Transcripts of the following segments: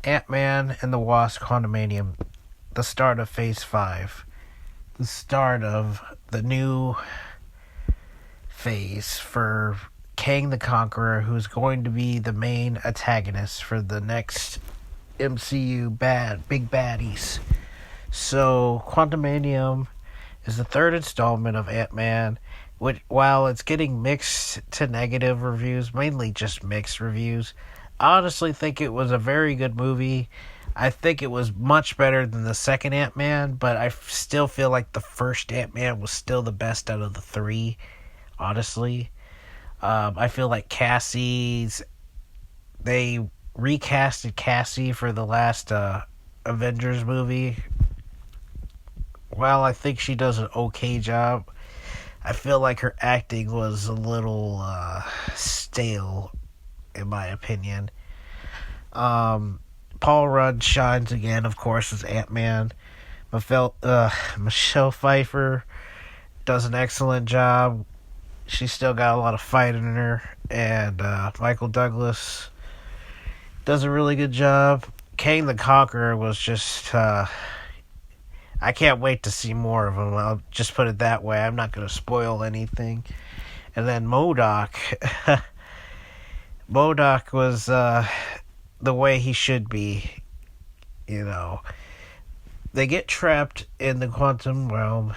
Ant-Man and the Wasp: Quantumania, the start of Phase 5. The start of the new phase for Kang the Conqueror, who's going to be the main antagonist for the next MCU big baddies. So, Quantumania is the third installment of Ant-Man, which, while it's getting mixed to negative reviews, mainly just mixed reviews, I honestly think it was a very good movie. I think it was much better than the second Ant-Man, but I still feel like the first Ant-Man was still the best out of the three, honestly. I feel like they recasted Cassie for the last Avengers movie. While I think she does an okay job, I feel like her acting was a little stale, in my opinion. Paul Rudd shines again, of course, as Ant-Man. Michelle Pfeiffer does an excellent job. She's still got a lot of fight in her. And Michael Douglas does a really good job. Kang the Conqueror was just... I can't wait to see more of him. I'll just put it that way. I'm not going to spoil anything. And then MODOK. MODOK was the way he should be. You know, they get trapped in the quantum realm,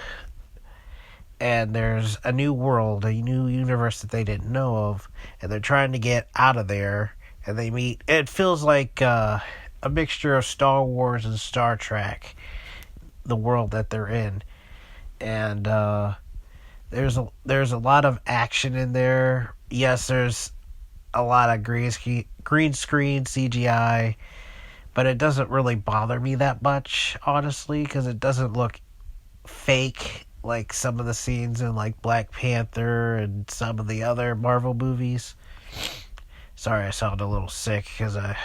and there's a new world, a new universe that they didn't know of, and they're trying to get out of there. And they meet. It feels like a mixture of Star Wars and Star Trek, the world that they're in. And there's a lot of action in there. Yes, there's a lot of green screen CGI, but it doesn't really bother me that much, honestly, because it doesn't look fake like some of the scenes in like Black Panther and some of the other Marvel movies. Sorry, I sound a little sick because I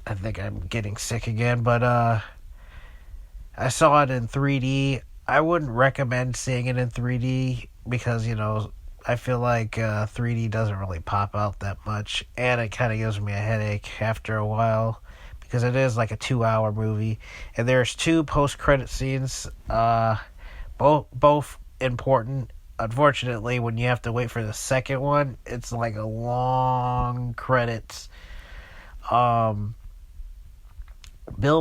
think I'm getting sick again, but I saw it in 3D. I wouldn't recommend seeing it in 3D because, I feel like 3D doesn't really pop out that much, and it kind of gives me a headache after a while because it is like a 2-hour movie, and there's 2 post-credit scenes, both important. Unfortunately, when you have to wait for the second one, it's like a long credits. Bill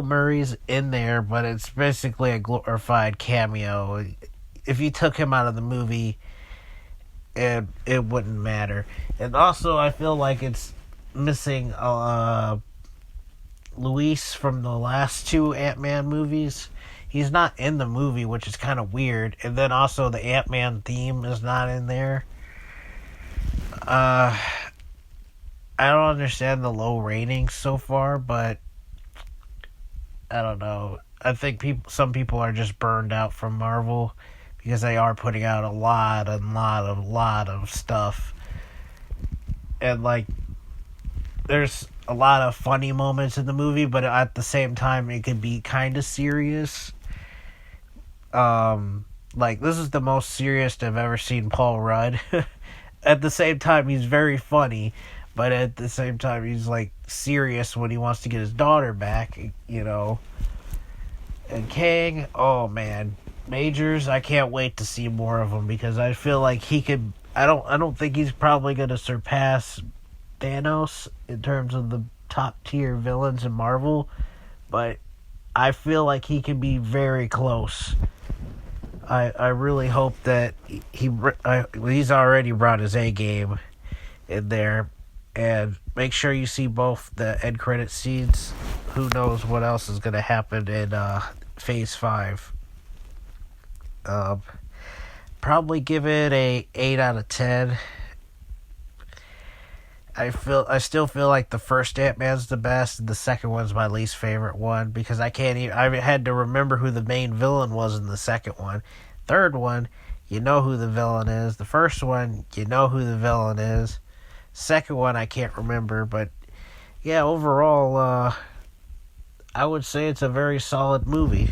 Murray's in there, but it's basically a glorified cameo. If you took him out of the movie, it wouldn't matter. And also, I feel like it's missing Luis from the last 2 Ant-Man movies. He's not in the movie, which is kind of weird. And then also the Ant-Man theme is not in there. I don't understand the low ratings so far, but I don't know. I think some people are just burned out from Marvel because they are putting out a lot of stuff. And like there's a lot of funny moments in the movie, but at the same time it could be kind of serious. Like this is the most serious I've ever seen Paul Rudd. At the same time he's very funny, but at the same time he's like serious when he wants to get his daughter back, And Kang, oh man, Majors, I can't wait to see more of him because I feel like he could. I don't think he's probably going to surpass Thanos in terms of the top tier villains in Marvel, but I feel like he can be very close. I really hope that he's already brought his A game in there, and make sure you see both the end credit scenes. Who knows what else is going to happen in Phase 5. Probably give it a 8 out of 10. I still feel like the first Ant-Man's the best, and the second one's my least favorite one because I had to remember who the main villain was in the second one. Third one, you know who the villain is. The first one, you know who the villain is. Second one, I can't remember, but yeah, overall, I would say it's a very solid movie.